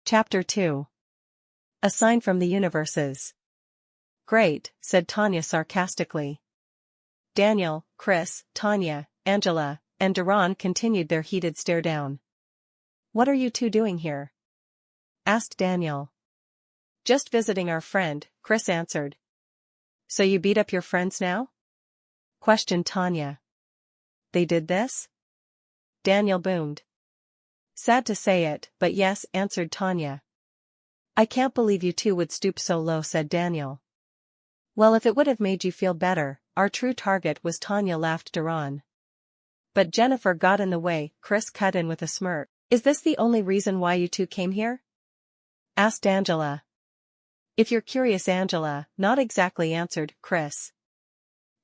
Chapter 2. A Sign from the Universes. Great, said Tanya sarcastically. Daniel, Chris, Tanya, Angela, and Duran continued their heated stare down. What are you two doing here? Asked Daniel. Just visiting our friend, Chris answered. So you beat up your friends now? Questioned Tanya. They did this? Daniel boomed. Sad to say it, but yes, answered Tanya. I can't believe you two would stoop so low, said Daniel. Well, if it would have made you feel better, our true target was Tanya, laughed Duran. But Jennifer got in the way, Chris cut in with a smirk. Is this the only reason why you two came here? Asked Angela. If you're curious, Angela, not exactly, answered Chris.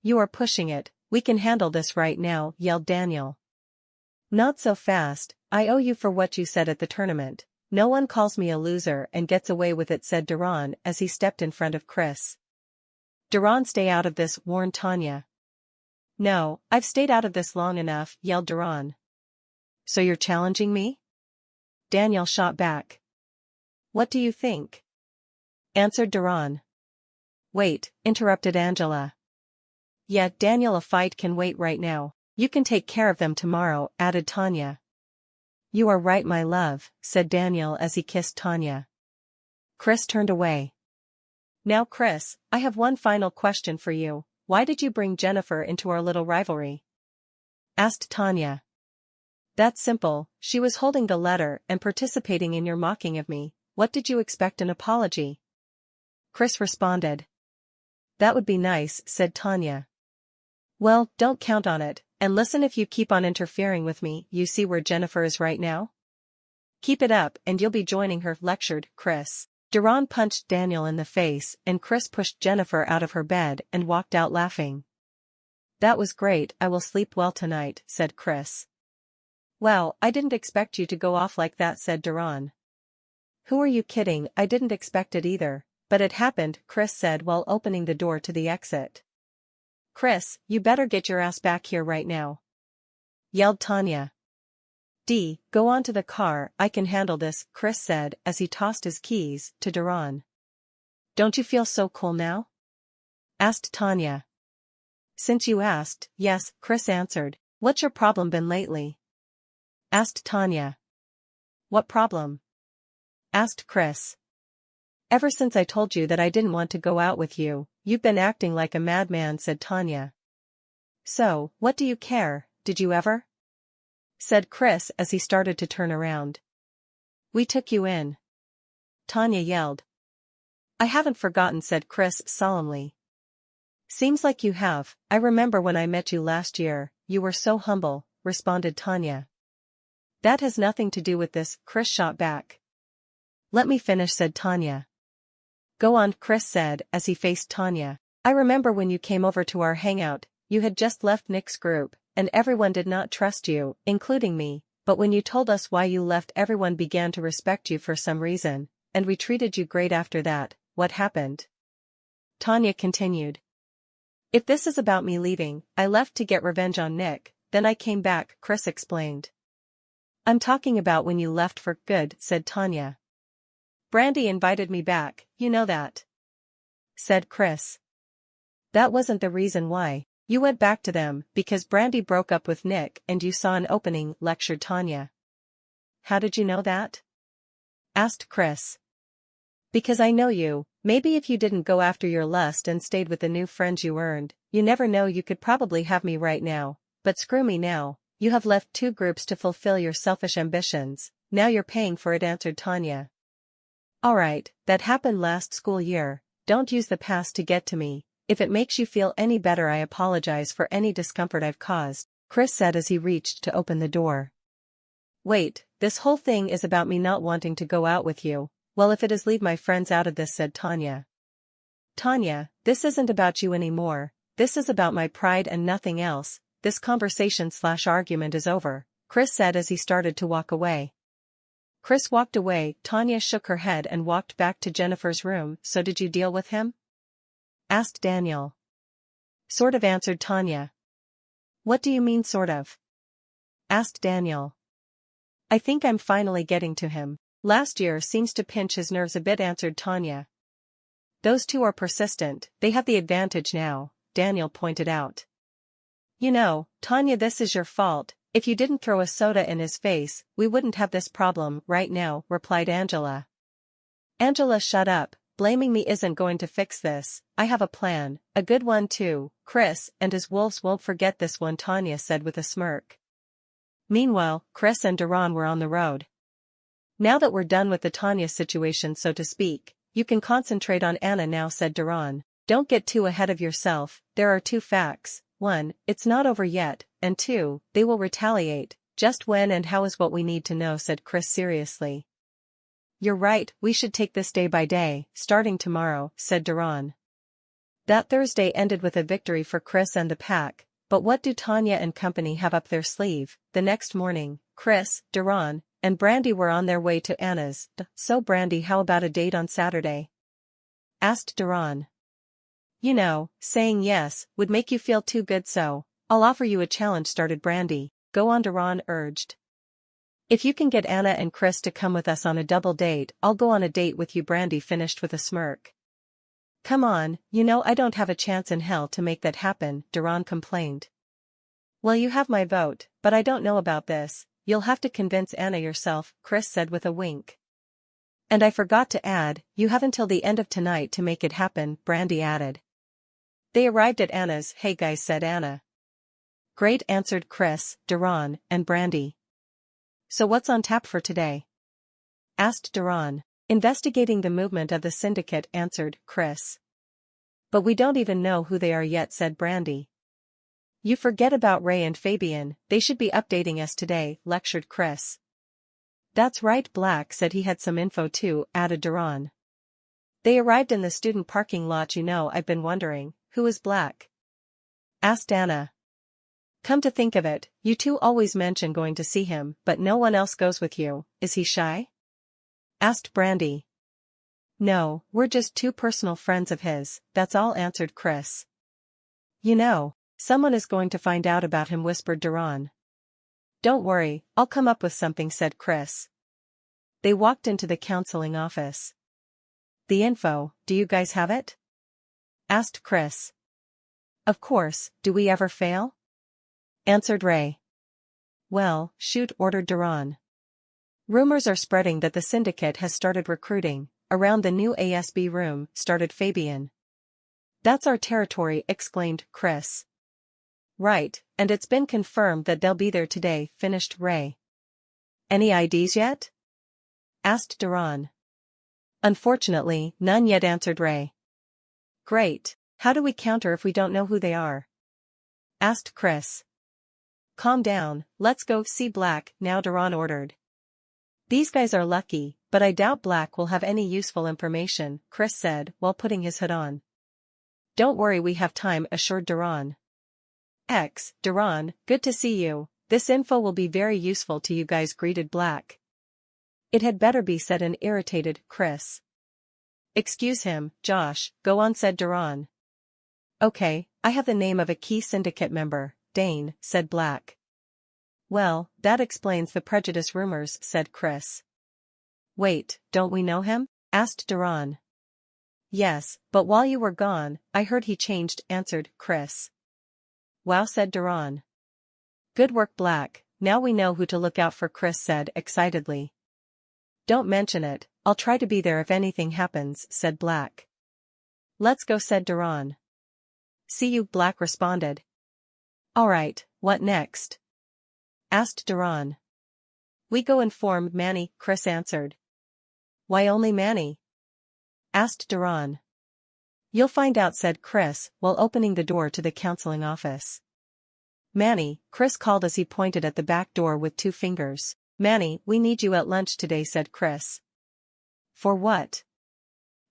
You are pushing it, we can handle this right now, yelled Daniel. Not so fast, I owe you for what you said at the tournament. No one calls me a loser and gets away with it, said Duran as he stepped in front of Chris. Duran, stay out of this, warned Tanya. No, I've stayed out of this long enough, yelled Duran. So you're challenging me? Daniel shot back. What do you think? Answered Duran. Wait, interrupted Angela. Yeah, Daniel, a fight can wait right now. You can take care of them tomorrow, added Tanya. You are right, my love, said Daniel as he kissed Tanya. Chris turned away. Now Chris, I have one final question for you. Why did you bring Jennifer into our little rivalry? Asked Tanya. That's simple, she was holding the letter and participating in your mocking of me. What did you expect, an apology? Chris responded. That would be nice, said Tanya. Well, don't count on it, and listen, if you keep on interfering with me, you see where Jennifer is right now? Keep it up and you'll be joining her, lectured Chris. Duran punched Daniel in the face and Chris pushed Jennifer out of her bed and walked out laughing. That was great, I will sleep well tonight, said Chris. Well, I didn't expect you to go off like that, said Duran. Who are you kidding? I didn't expect it either, but it happened, Chris said while opening the door to the exit. Chris, you better get your ass back here right now, yelled Tanya. Go on to the car, I can handle this, Chris said as he tossed his keys to Duran. Don't you feel so cool now? Asked Tanya. Since you asked, yes, Chris answered. What's your problem been lately? Asked Tanya. What problem? Asked Chris. Ever since I told you that I didn't want to go out with you, you've been acting like a madman, said Tanya. So, what do you care, did you ever? Said Chris as he started to turn around. We took you in. Tanya yelled. I haven't forgotten, said Chris solemnly. Seems like you have. I remember when I met you last year, you were so humble, responded Tanya. That has nothing to do with this, Chris shot back. Let me finish, said Tanya. Go on, Chris said as he faced Tanya. I remember when you came over to our hangout, you had just left Nick's group, and everyone did not trust you, including me, but when you told us why you left, everyone began to respect you for some reason, and we treated you great after that. What happened? Tanya continued. If this is about me leaving, I left to get revenge on Nick, then I came back, Chris explained. I'm talking about when you left for good, said Tanya. Brandy invited me back, you know that, said Chris. That wasn't the reason why. You went back to them because Brandy broke up with Nick and you saw an opening, lectured Tanya. How did you know that? Asked Chris. Because I know you. Maybe if you didn't go after your lust and stayed with the new friends you earned, you never know, you could probably have me right now, but screw me now, you have left two groups to fulfill your selfish ambitions, now you're paying for it, answered Tanya. Alright, that happened last school year, don't use the past to get to me. If it makes you feel any better, I apologize for any discomfort I've caused, Chris said as he reached to open the door. Wait, this whole thing is about me not wanting to go out with you. Well, if it is, leave my friends out of this, said Tanya. Tanya, this isn't about you anymore, this is about my pride and nothing else. This conversation/argument is over, Chris said as he started to walk away. Chris walked away, Tanya shook her head and walked back to Jennifer's room. So did you deal with him? Asked Daniel. Sort of, answered Tanya. What do you mean sort of? Asked Daniel. I think I'm finally getting to him. Last year seems to pinch his nerves a bit, answered Tanya. Those two are persistent, they have the advantage now, Daniel pointed out. You know, Tanya, this is your fault. If you didn't throw a soda in his face, we wouldn't have this problem right now, replied Angela. Angela, shut up, blaming me isn't going to fix this. I have a plan, a good one too. Chris and his wolves won't forget this one, Tanya said with a smirk. Meanwhile, Chris and Duran were on the road. Now that we're done with the Tanya situation, so to speak, you can concentrate on Anna now, said Duran. Don't get too ahead of yourself. There are two facts. 1, it's not over yet, and 2, they will retaliate. Just when and how is what we need to know, said Chris seriously. You're right, we should take this day by day, starting tomorrow, said Duran. That Thursday ended with a victory for Chris and the pack, but what do Tanya and company have up their sleeve? The next morning, Chris, Duran, and Brandy were on their way to Anna's. So Brandy, how about a date on Saturday? Asked Duran. You know, saying yes would make you feel too good, so I'll offer you a challenge, started Brandy. Go on, Duran urged. If you can get Anna and Chris to come with us on a double date, I'll go on a date with you, Brandy finished with a smirk. Come on, you know I don't have a chance in hell to make that happen, Duran complained. Well, you have my vote, but I don't know about this. You'll have to convince Anna yourself, Chris said with a wink. And I forgot to add, you have until the end of tonight to make it happen, Brandy added. They arrived at Anna's. Hey guys, said Anna. Great, answered Chris, Duran, and Brandy. So what's on tap for today? Asked Duran. Investigating the movement of the syndicate, answered Chris. But we don't even know who they are yet, said Brandy. You forget about Ray and Fabian, they should be updating us today, lectured Chris. That's right, Black said he had some info too, added Duran. They arrived in the student parking lot. You know, I've been wondering, who is Black? Asked Anna. Come to think of it, you two always mention going to see him, but no one else goes with you. Is he shy? Asked Brandy. No, we're just two personal friends of his, that's all, answered Chris. You know, someone is going to find out about him, whispered Duran. Don't worry, I'll come up with something, said Chris. They walked into the counseling office. The info, do you guys have it? Asked Chris. Of course, do we ever fail? Answered Ray. Well, shoot, ordered Duran. Rumors are spreading that the syndicate has started recruiting. Around the new ASB room, started Fabian. That's our territory, exclaimed Chris. Right, and it's been confirmed that they'll be there today, finished Ray. Any IDs yet? Asked Duran. Unfortunately, none yet, answered Ray. Great, how do we counter if we don't know who they are? Asked Chris. Calm down, let's go see Black now, Duran ordered. These guys are lucky, but I doubt Black will have any useful information, Chris said while putting his hood on. Don't worry, we have time, assured Duran. Duran, good to see you. This info will be very useful to you guys, greeted Black. It had better be, said an irritated Chris. Excuse him, Josh, go on, said Duran. Okay, I have the name of a key syndicate member, Dane, said Black. Well, that explains the prejudice rumors, said Chris. Wait, don't we know him? Asked Duran. Yes, but while you were gone, I heard he changed, answered Chris. Wow, said Duran. Good work, Black, now we know who to look out for, Chris said excitedly. Don't mention it, I'll try to be there if anything happens, said Black. Let's go, said Duran. See you, Black responded. Alright, what next? Asked Duran. We go inform Manny, Chris answered. Why only Manny? Asked Duran. You'll find out, said Chris while opening the door to the counseling office. Manny, Chris called as he pointed at the back door with 2 fingers. Manny, we need you at lunch today, said Chris. For what?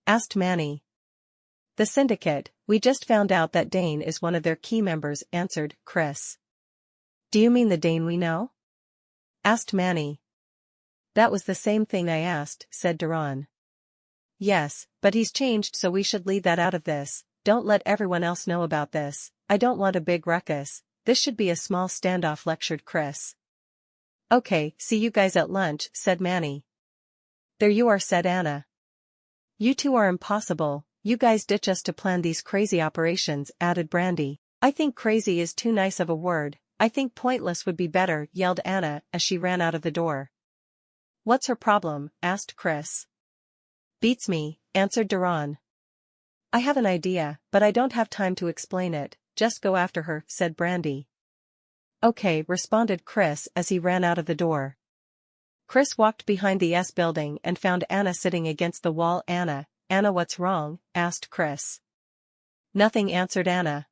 Asked Manny. The syndicate, we just found out that Dane is one of their key members, answered Chris. Do you mean the Dane we know? Asked Manny. That was the same thing I asked, said Duran. Yes, but he's changed, so we should leave that out of this. Don't let everyone else know about this. I don't want a big ruckus. This should be a small standoff, lectured Chris. Okay, see you guys at lunch, said Manny. There you are, said Anna. You two are impossible, you guys ditch us to plan these crazy operations, added Brandy. I think crazy is too nice of a word, I think pointless would be better, yelled Anna as she ran out of the door. What's her problem? Asked Chris. Beats me, answered Duran. I have an idea, but I don't have time to explain it, just go after her, said Brandy. Okay, responded Chris as he ran out of the door. Chris walked behind the S building and found Anna sitting against the wall. Anna, what's wrong? Asked Chris. Nothing, answered Anna.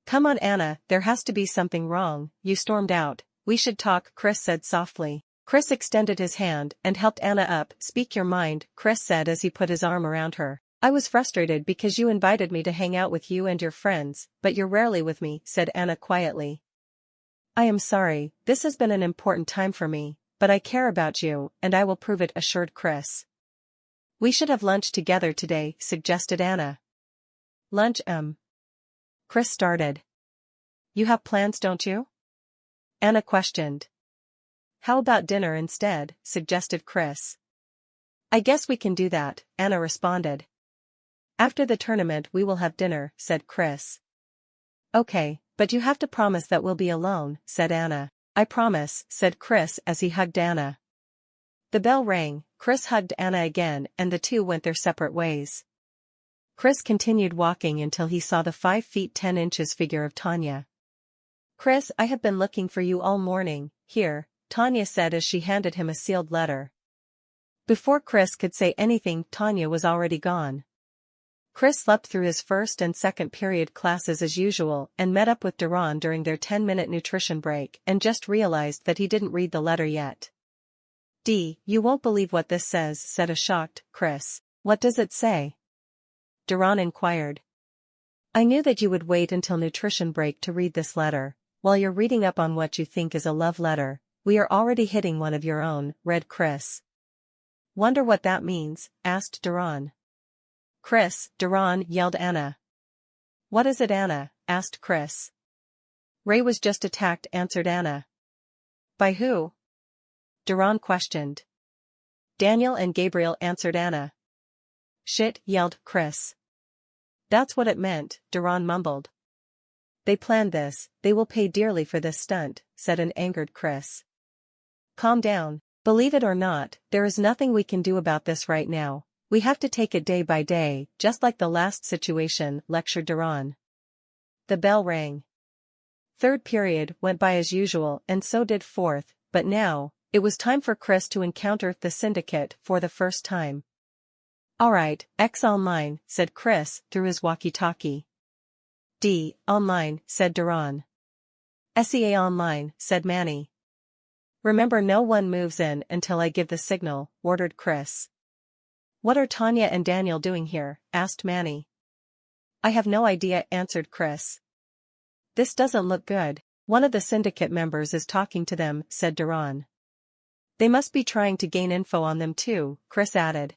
Come on, Anna, there has to be something wrong, you stormed out. We should talk, Chris said softly. Chris extended his hand and helped Anna up. Speak your mind, Chris said as he put his arm around her. I was frustrated because you invited me to hang out with you and your friends, but you're rarely with me, said Anna quietly. I am sorry, this has been an important time for me, but I care about you, and I will prove it, assured Chris. We should have lunch together today, suggested Anna. Lunch, Chris started. You have plans, don't you? Anna questioned. How about dinner instead, suggested Chris. I guess we can do that, Anna responded. After the tournament we will have dinner, said Chris. Okay, but you have to promise that we'll be alone, said Anna. I promise, said Chris as he hugged Anna. The bell rang, Chris hugged Anna again and the two went their separate ways. Chris continued walking until he saw the 5 feet 10 inches figure of Tanya. Chris, I have been looking for you all morning. Here, Tanya said as she handed him a sealed letter. Before Chris could say anything, Tanya was already gone. Chris slept through his first and second period classes as usual and met up with Duran during their 10-minute nutrition break and just realized that he didn't read the letter yet. You won't believe what this says, said a shocked Chris. What does it say? Duran inquired. I knew that you would wait until nutrition break to read this letter. While you're reading up on what you think is a love letter, we are already hitting one of your own, read Chris. Wonder what that means, asked Duran. Chris, Duran, yelled Anna. What is it, Anna? Asked Chris. Ray was just attacked, answered Anna. By who? Duran questioned. Daniel and Gabriel, answered Anna. Shit, yelled Chris. That's what it meant, Duran mumbled. They planned this, they will pay dearly for this stunt, said an angered Chris. Calm down, believe it or not, there is nothing we can do about this right now. We have to take it day by day, just like the last situation, lectured Duran. The bell rang. Third period went by as usual and so did fourth, but now, it was time for Chris to encounter the syndicate for the first time. Alright, X online, said Chris through his walkie-talkie. Online, said Duran. SEA online, said Manny. Remember, no one moves in until I give the signal, ordered Chris. What are Tanya and Daniel doing here? Asked Manny. I have no idea, answered Chris. This doesn't look good. One of the syndicate members is talking to them, said Duran. They must be trying to gain info on them too, Chris added.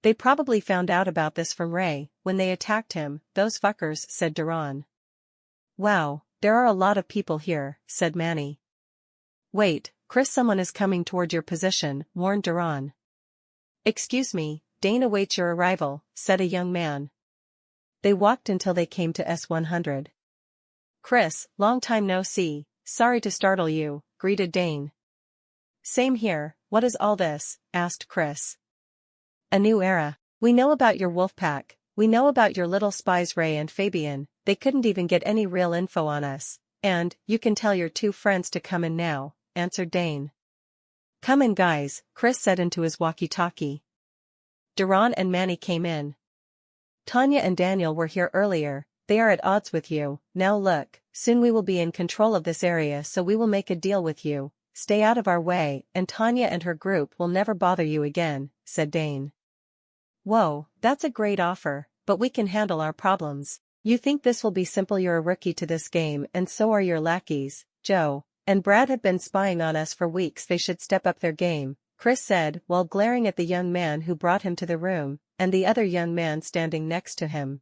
They probably found out about this from Ray when they attacked him, those fuckers, said Duran. Wow, there are a lot of people here, said Manny. Wait, Chris, someone is coming toward your position, warned Duran. Excuse me, Dane awaits your arrival, said a young man. They walked until they came to S100. Chris, long time no see, sorry to startle you, greeted Dane. Same here, what is all this? Asked Chris. A new era. We know about your wolf pack, we know about your little spies Ray and Fabian, they couldn't even get any real info on us, and, you can tell your 2 friends to come in now, answered Dane. Come in guys, Chris said into his walkie-talkie. Duran and Manny came in. Tanya and Daniel were here earlier, they are at odds with you, now look, soon we will be in control of this area, so we will make a deal with you, stay out of our way, and Tanya and her group will never bother you again, said Dane. Whoa, that's a great offer, but we can handle our problems. You think this will be simple? You're a rookie to this game and so are your lackeys, Joe and Brad have been spying on us for weeks, they should step up their game, Chris said while glaring at the young man who brought him to the room, and the other young man standing next to him.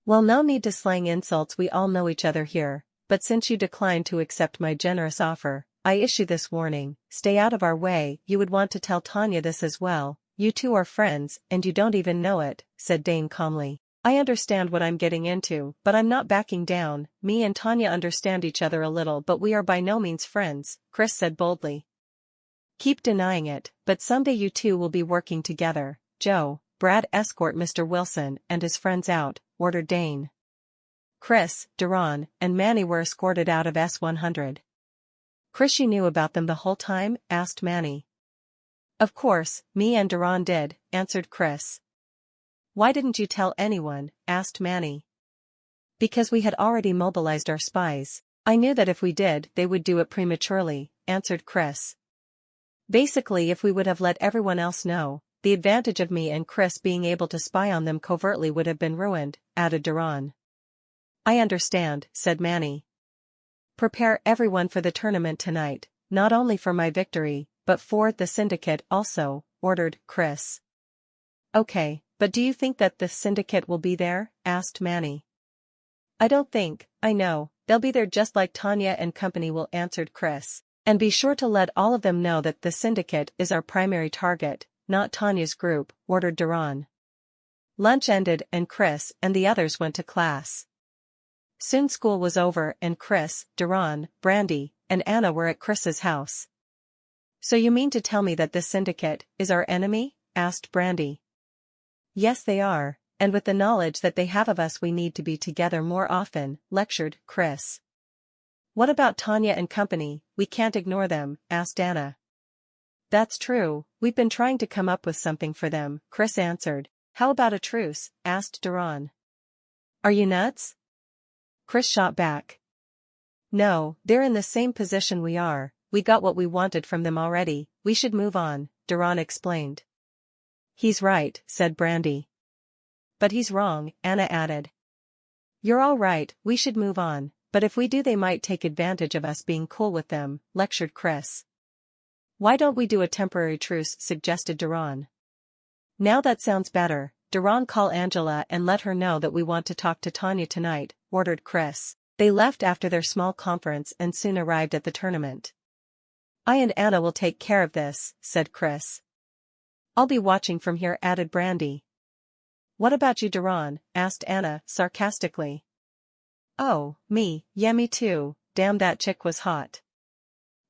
Well, no need to slang insults, we all know each other here, but since you declined to accept my generous offer, I issue this warning, stay out of our way. You would want to tell Tanya this as well, you two are friends and you don't even know it, said Dane calmly. I understand what I'm getting into, but I'm not backing down. Me and Tanya understand each other a little, but we are by no means friends, Chris said boldly. Keep denying it, but someday you two will be working together. Joe, Brad, escort Mr. Wilson and his friends out, ordered Dane. Chris, Duran, and Manny were escorted out of S-100. Chris, you knew about them the whole time? Asked Manny. Of course, me and Duran did, answered Chris. Why didn't you tell anyone? Asked Manny. Because we had already mobilized our spies. I knew that if we did, they would do it prematurely, answered Chris. Basically, if we would have let everyone else know, the advantage of me and Chris being able to spy on them covertly would have been ruined, added Duran. I understand, said Manny. Prepare everyone for the tournament tonight, not only for my victory, but for the syndicate also, ordered Chris. Okay, but do you think that the syndicate will be there? Asked Manny. I don't think, I know, they'll be there just like Tanya and company will, answered Chris. And be sure to let all of them know that the syndicate is our primary target, not Tanya's group, ordered Duran. Lunch ended and Chris and the others went to class. Soon school was over and Chris, Duran, Brandy, and Anna were at Chris's house. So you mean to tell me that this syndicate is our enemy? Asked Brandy. Yes, they are, and with the knowledge that they have of us we need to be together more often, lectured Chris. What about Tanya and company? We can't ignore them, asked Anna. That's true, we've been trying to come up with something for them, Chris answered. How about a truce? Asked Duran. Are you nuts? Chris shot back. No, they're in the same position we are, we got what we wanted from them already, we should move on, Duran explained. He's right, said Brandy. But he's wrong, Anna added. You're all right, we should move on, but if we do they might take advantage of us being cool with them, lectured Chris. Why don't we do a temporary truce, suggested Duran. Now that sounds better, Duran, call Angela and let her know that we want to talk to Tanya tonight, ordered Chris. They left after their small conference and soon arrived at the tournament. I and Anna will take care of this, said Chris. I'll be watching from here, added Brandy. What about you, Duran? Asked Anna, sarcastically. Oh, me, yeah me too, damn that chick was hot.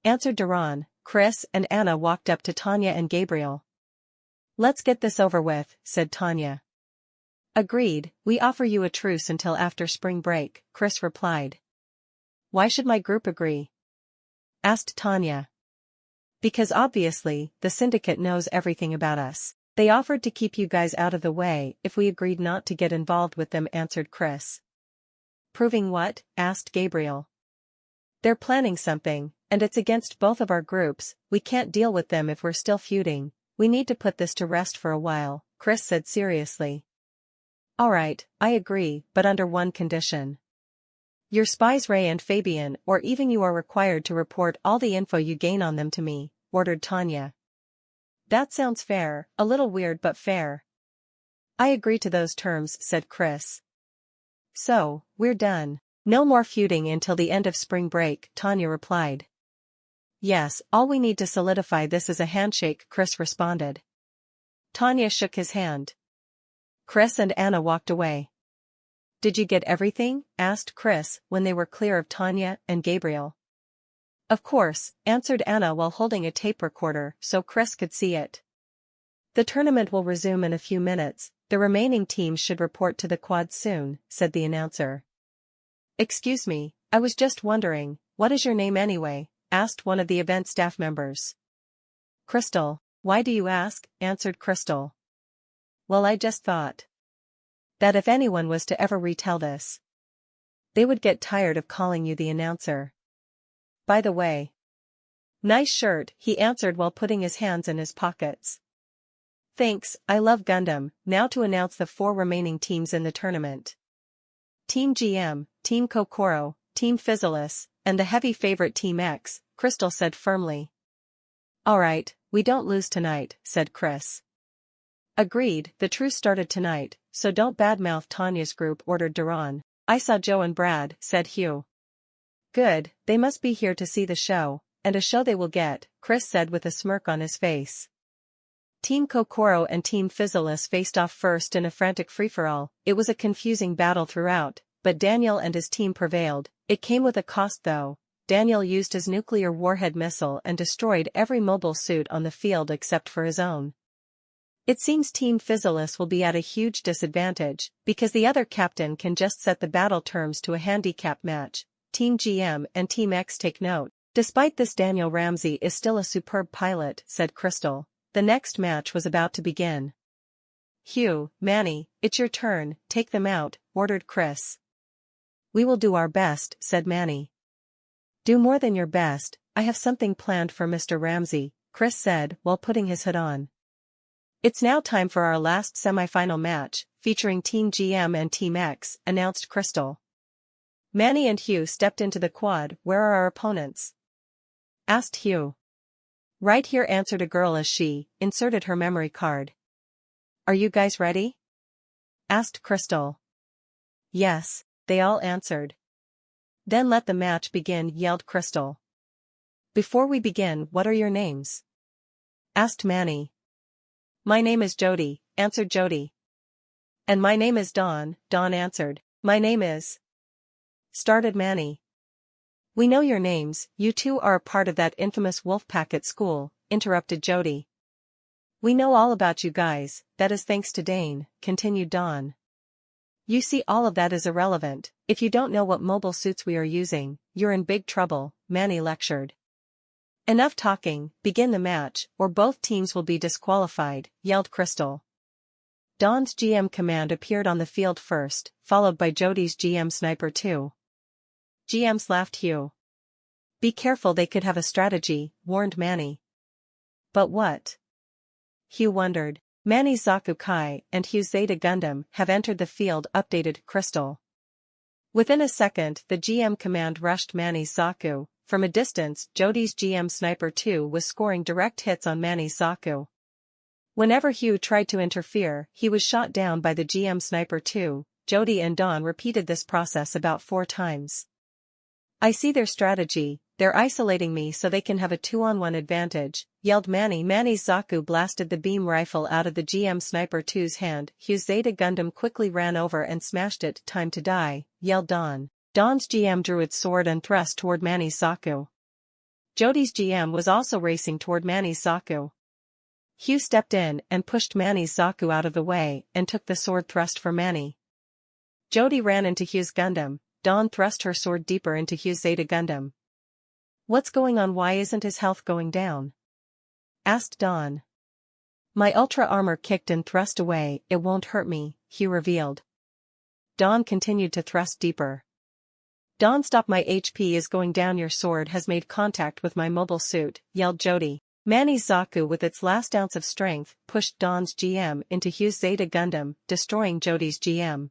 Answered Duran. Chris and Anna walked up to Tanya and Gabriel. Let's get this over with, said Tanya. Agreed, we offer you a truce until after spring break, Chris replied. Why should my group agree? Asked Tanya. Because obviously, the syndicate knows everything about us. They offered to keep you guys out of the way if we agreed not to get involved with them, answered Chris. Proving what? Asked Gabriel. They're planning something, and it's against both of our groups, we can't deal with them if we're still feuding. We need to put this to rest for a while, Chris said seriously. Alright, I agree, but under one condition. Your spies Ray and Fabian or even you are required to report all the info you gain on them to me, ordered Tanya. That sounds fair, a little weird but fair. I agree to those terms, said Chris. So, we're done. No more feuding until the end of spring break, Tanya replied. Yes, all we need to solidify this is a handshake, Chris responded. Tanya shook his hand. Chris and Anna walked away. Did you get everything? Asked Chris when they were clear of Tanya and Gabriel. Of course, answered Anna while holding a tape recorder so Chris could see it. The tournament will resume in a few minutes, the remaining teams should report to the quad soon, said the announcer. Excuse me, I was just wondering, what is your name anyway? Asked one of the event staff members. Crystal. Why do you ask? Answered Crystal. Well, I just thought that if anyone was to ever retell this, they would get tired of calling you the announcer. By the way. Nice shirt, he answered while putting his hands in his pockets. Thanks, I love Gundam. Now to announce the 4 remaining teams in the tournament. Team GM, Team Kokoro, Team Physalis, and the heavy favorite Team X, Crystal said firmly. Alright, we don't lose tonight, said Chris. Agreed, the truce started tonight, so don't badmouth Tanya's group, ordered Duran. I saw Joe and Brad, said Hugh. Good, they must be here to see the show, and a show they will get, Chris said with a smirk on his face. Team Kokoro and Team Physalis faced off first in a frantic free-for-all. It was a confusing battle throughout, but Daniel and his team prevailed. It came with a cost though. Daniel used his nuclear warhead missile and destroyed every mobile suit on the field except for his own. It seems Team Physalis will be at a huge disadvantage, because the other captain can just set the battle terms to a handicap match. Team GM and Team X take note. Despite this, Daniel Ramsey is still a superb pilot, said Crystal. The next match was about to begin. Hugh, Manny, it's your turn, take them out, ordered Chris. We will do our best, said Manny. Do more than your best, I have something planned for Mr. Ramsey, Chris said while putting his hood on. It's now time for our last semi-final match, featuring Team GM and Team X, announced Crystal. Manny and Hugh stepped into the quad. Where are our opponents? Asked Hugh. Right here, answered a girl as she inserted her memory card. Are you guys ready? Asked Crystal. Yes, they all answered. Then let the match begin, yelled Crystal. Before we begin, what are your names? Asked Manny. My name is Jody, answered Jody. And my name is Dawn, Dawn answered. My name is... started Manny. We know your names, you two are a part of that infamous wolf pack at school, interrupted Jody. We know all about you guys, that is thanks to Dane, continued Dawn. You see, all of that is irrelevant. If you don't know what mobile suits we are using, you're in big trouble, Manny lectured. Enough talking, begin the match, or both teams will be disqualified, yelled Crystal. Dawn's GM command appeared on the field first, followed by Jody's GM Sniper 2. GMs laughed Hugh. Be careful, they could have a strategy, warned Manny. But what? Hugh wondered. Manny's Zaku Kai and Hugh's Zeta Gundam have entered the field, updated Crystal. Within a second, the GM command rushed Manny's Zaku. From a distance, Jody's GM Sniper 2 was scoring direct hits on Manny's Zaku. Whenever Hugh tried to interfere, he was shot down by the GM Sniper 2. Jody and Dawn repeated this process about 4 times. I see their strategy, they're isolating me so they can have a 2-on-1 advantage, yelled Manny. Manny's Zaku blasted the beam rifle out of the GM Sniper 2's hand. Hugh's Zeta Gundam quickly ran over and smashed it. Time to die, yelled Dawn. Dawn's GM drew its sword and thrust toward Manny's Zaku. Jody's GM was also racing toward Manny's Zaku. Hugh stepped in and pushed Manny's Zaku out of the way and took the sword thrust for Manny. Jody ran into Hugh's Gundam. Dawn thrust her sword deeper into Hugh's Zeta Gundam. What's going on? Why isn't his health going down? Asked Dawn. My ultra armor kicked and thrust away, it won't hurt me, Hugh revealed. Dawn continued to thrust deeper. Dawn, stop, my HP is going down, your sword has made contact with my mobile suit, yelled Jody. Manny's Zaku with its last ounce of strength pushed Dawn's GM into Hugh's Zeta Gundam, destroying Jody's GM.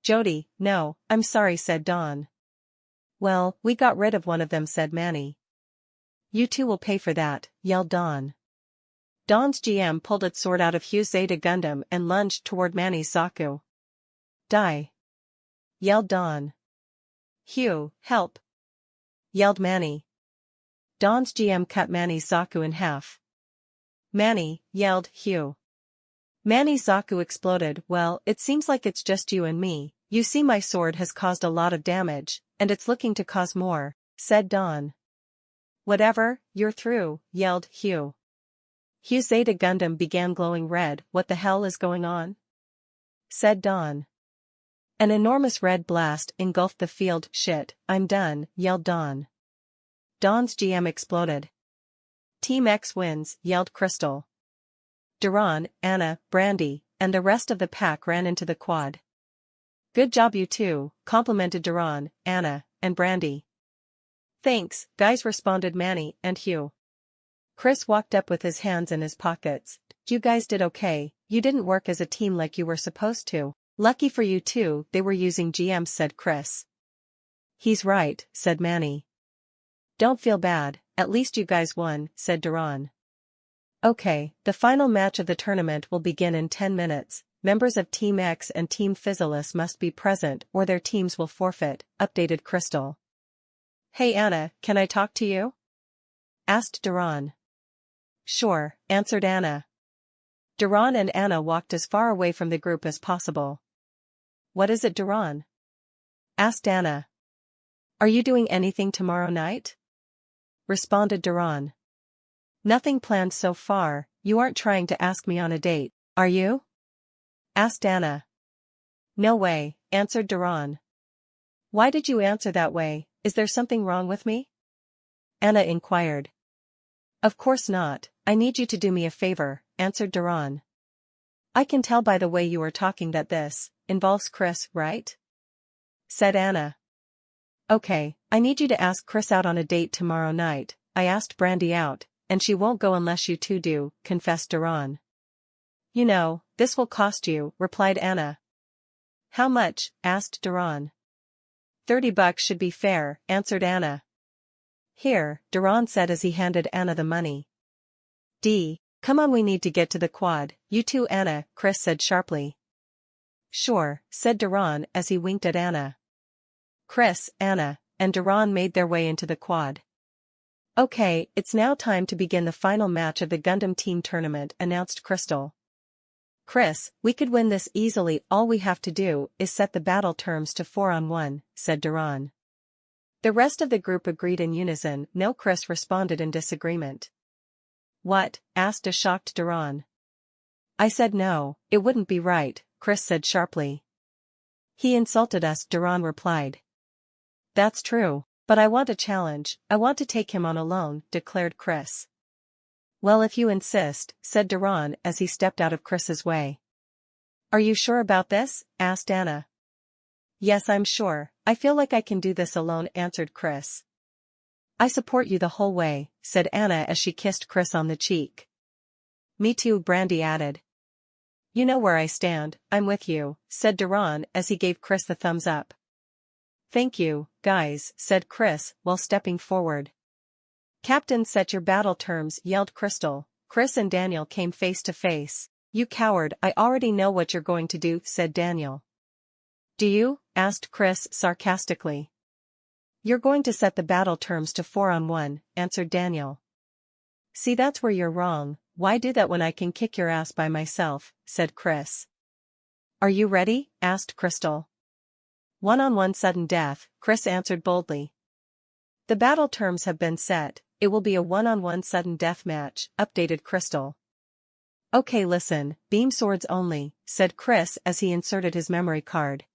Jody, no, I'm sorry, said Dawn. Well, we got rid of one of them, said Manny. You two will pay for that, yelled Dawn. Dawn's GM pulled its sword out of Hugh's Zeta Gundam and lunged toward Manny's Zaku. Die! Yelled Dawn. Hugh, help! Yelled Manny. Dawn's GM cut Manny's Zaku in half. Manny, yelled Hugh. Manny's Zaku exploded. Well, it seems like it's just you and me. You see, my sword has caused a lot of damage, and it's looking to cause more, said Dawn. Whatever, you're through, yelled Hugh. Hugh's Zeta Gundam began glowing red. What the hell is going on? Said Dawn. An enormous red blast engulfed the field. Shit, I'm done, yelled Dawn. Dawn's GM exploded. Team X wins, yelled Crystal. Duran, Anna, Brandy, and the rest of the pack ran into the quad. Good job, you two, complimented Duran, Anna, and Brandy. Thanks, guys, responded Manny and Hugh. Chris walked up with his hands in his pockets. You guys did okay, you didn't work as a team like you were supposed to. Lucky for you two, they were using GMs, said Chris. He's right, said Manny. Don't feel bad, at least you guys won, said Duran. Okay, the final match of the tournament will begin in 10 minutes. Members of Team X and Team Physalis must be present or their teams will forfeit, updated Crystal. Hey Anna, can I talk to you? asked Duran. Sure, answered Anna. Duran and Anna walked as far away from the group as possible. What is it, Duran? Asked Anna. Are you doing anything tomorrow night? Responded Duran. Nothing planned so far. You aren't trying to ask me on a date, are you? Asked Anna. No way, answered Duran. Why did you answer that way? Is there something wrong with me? Anna inquired. Of course not, I need you to do me a favor, answered Duran. I can tell by the way you are talking that this involves Chris, right? Said Anna. Okay, I need you to ask Chris out on a date tomorrow night. I asked Brandy out, and she won't go unless you two do, confessed Duran. You know, this will cost you, replied Anna. How much? Asked Duran. $30 should be fair, answered Anna. Here, Duran said as he handed Anna the money. Come on, we need to get to the quad. You too, Anna, Chris said sharply. Sure, said Duran as he winked at Anna. Chris, Anna, and Duran made their way into the quad. Okay, it's now time to begin the final match of the Gundam Team Tournament, announced Crystal. Chris, we could win this easily. All we have to do is set the battle terms to 4-on-1, said Duran. The rest of the group agreed in unison. No, Chris responded in disagreement. What? Asked a shocked Duran. I said no, it wouldn't be right, Chris said sharply. He insulted us, Duran replied. That's true, but I want a challenge. I want to take him on alone, declared Chris. Well, if you insist, said Duran as he stepped out of Chris's way. Are you sure about this? Asked Anna. Yes, I'm sure. I feel like I can do this alone, answered Chris. I support you the whole way, said Anna as she kissed Chris on the cheek. Me too, Brandy added. You know where I stand, I'm with you, said Duran as he gave Chris the thumbs up. Thank you, guys, said Chris while stepping forward. Captain, set your battle terms, yelled Crystal. Chris and Daniel came face to face. You coward, I already know what you're going to do, said Daniel. Do you? Asked Chris sarcastically. You're going to set the battle terms to 4-on-1, answered Daniel. See, that's where you're wrong. Why do that when I can kick your ass by myself, said Chris. Are you ready? Asked Crystal. 1-on-1 sudden death, Chris answered boldly. The battle terms have been set, it will be a 1-on-1 sudden death match, updated Crystal. Okay, listen, beam swords only, said Chris as he inserted his memory card.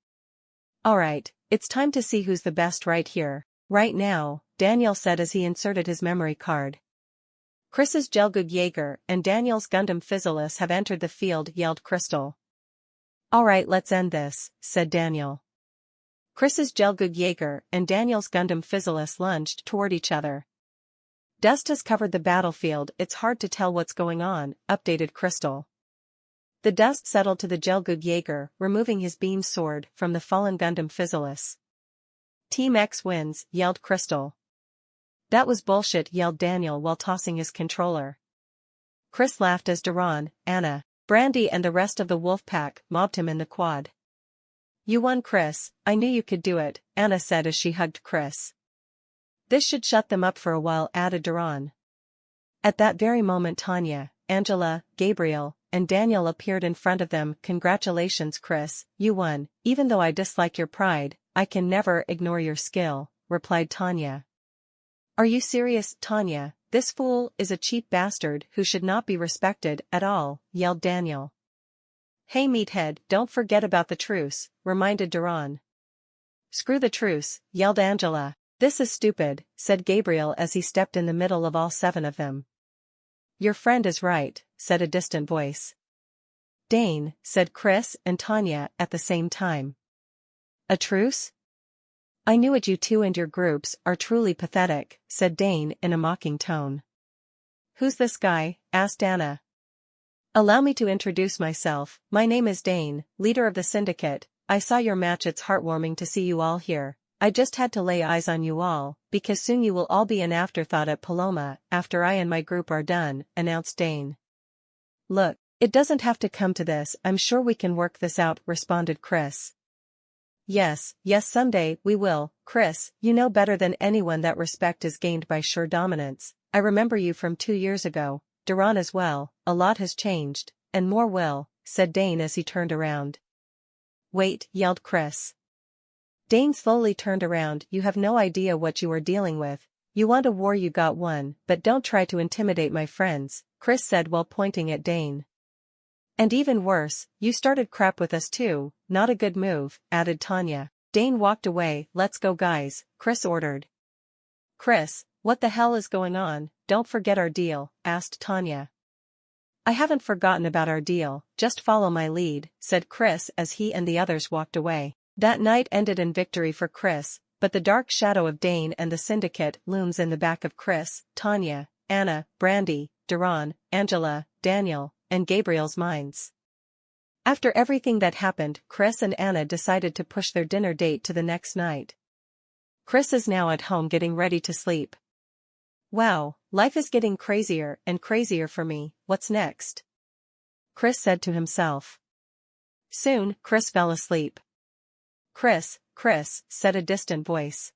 Alright, it's time to see who's the best right here, right now, Daniel said as he inserted his memory card. Chris's Gelgug Jaeger and Daniel's Gundam Physalis have entered the field, yelled Crystal. Alright, let's end this, said Daniel. Chris's Gelgug Jaeger and Daniel's Gundam Physalis lunged toward each other. Dust has covered the battlefield, it's hard to tell what's going on, updated Crystal. The dust settled to the Gelgug Jaeger, removing his beam sword from the fallen Gundam Physalis. Team X wins, yelled Crystal. That was bullshit, yelled Daniel while tossing his controller. Chris laughed as Duran, Anna, Brandy and the rest of the wolf pack mobbed him in the quad. You won, Chris, I knew you could do it, Anna said as she hugged Chris. This should shut them up for a while, added Duran. At that very moment Tanya, Angela, Gabriel, and Daniel appeared in front of them. Congratulations, Chris, you won. Even though I dislike your pride, I can never ignore your skill, replied Tanya. Are you serious, Tanya? This fool is a cheap bastard who should not be respected at all, yelled Daniel. Hey meathead, don't forget about the truce, reminded Duran. Screw the truce, yelled Angela. This is stupid, said Gabriel as he stepped in the middle of all 7 of them. Your friend is right, said a distant voice. Dane, said Chris and Tanya at the same time. A truce? I knew it, you two and your groups are truly pathetic, said Dane in a mocking tone. Who's this guy? Asked Anna. Allow me to introduce myself, my name is Dane, leader of the syndicate. I saw your match, it's heartwarming to see you all here. I just had to lay eyes on you all, because soon you will all be an afterthought at Paloma, after I and my group are done, announced Dane. Look, it doesn't have to come to this, I'm sure we can work this out, responded Chris. Yes, someday we will, Chris, you know better than anyone that respect is gained by sure dominance, I remember you from 2 years ago, Duran as well. A lot has changed, and more will, said Dane as he turned around. Wait, yelled Chris. Dane slowly turned around. You have no idea what you are dealing with. You want a war, you got one, but don't try to intimidate my friends, Chris said while pointing at Dane. And even worse, you started crap with us too, not a good move, added Tanya. Dane walked away. Let's go guys, Chris ordered. Chris, what the hell is going on? Don't forget our deal, asked Tanya. I haven't forgotten about our deal, just follow my lead, said Chris as he and the others walked away. That night ended in victory for Chris, but the dark shadow of Dane and the syndicate looms in the back of Chris, Tanya, Anna, Brandy, Duran, Angela, Daniel, and Gabriel's minds. After everything that happened, Chris and Anna decided to push their dinner date to the next night. Chris is now at home getting ready to sleep. Wow, life is getting crazier and crazier for me, what's next? Chris said to himself. Soon, Chris fell asleep. Chris, said a distant voice.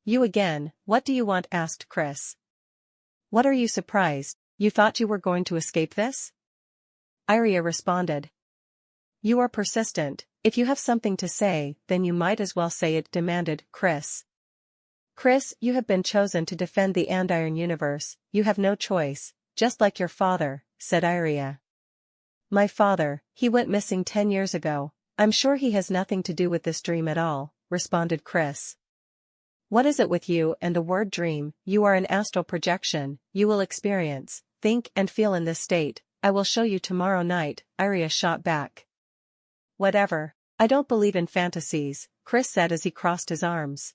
You again, what do you want? Asked Chris. What are you surprised? You thought you were going to escape this? Iria responded. You are persistent. If you have something to say, then you might as well say it, demanded Chris. Chris, you have been chosen to defend the Andiron universe, you have no choice, just like your father, said Iria. My father, he went missing 10 years ago. I'm sure he has nothing to do with this dream at all, responded Chris. What is it with you and the word dream? You are an astral projection. You will experience, think and feel in this state. I will show you tomorrow night, Iria shot back. Whatever. I don't believe in fantasies, Chris said as he crossed his arms.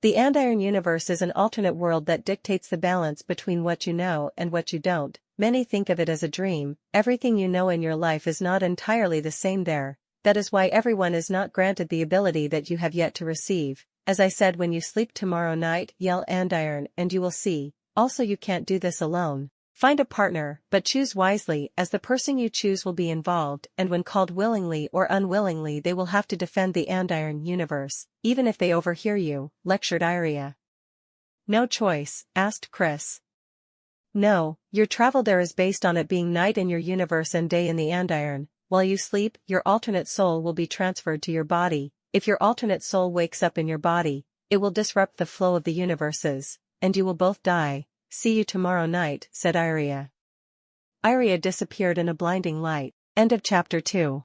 The Andiron universe is an alternate world that dictates the balance between what you know and what you don't. Many think of it as a dream. Everything you know in your life is not entirely the same there. That is why everyone is not granted the ability that you have yet to receive. As I said, when you sleep tomorrow night, yell Andiron and you will see. Also, you can't do this alone. Find a partner, but choose wisely, as the person you choose will be involved, and when called willingly or unwillingly they will have to defend the Andiron universe, even if they overhear you, lectured Iria. No choice, asked Chris. No, your travel there is based on it being night in your universe and day in the Andiron. While you sleep, your alternate soul will be transferred to your body. If your alternate soul wakes up in your body, it will disrupt the flow of the universes, and you will both die. See you tomorrow night, said Iria. Iria disappeared in a blinding light. End of chapter 2.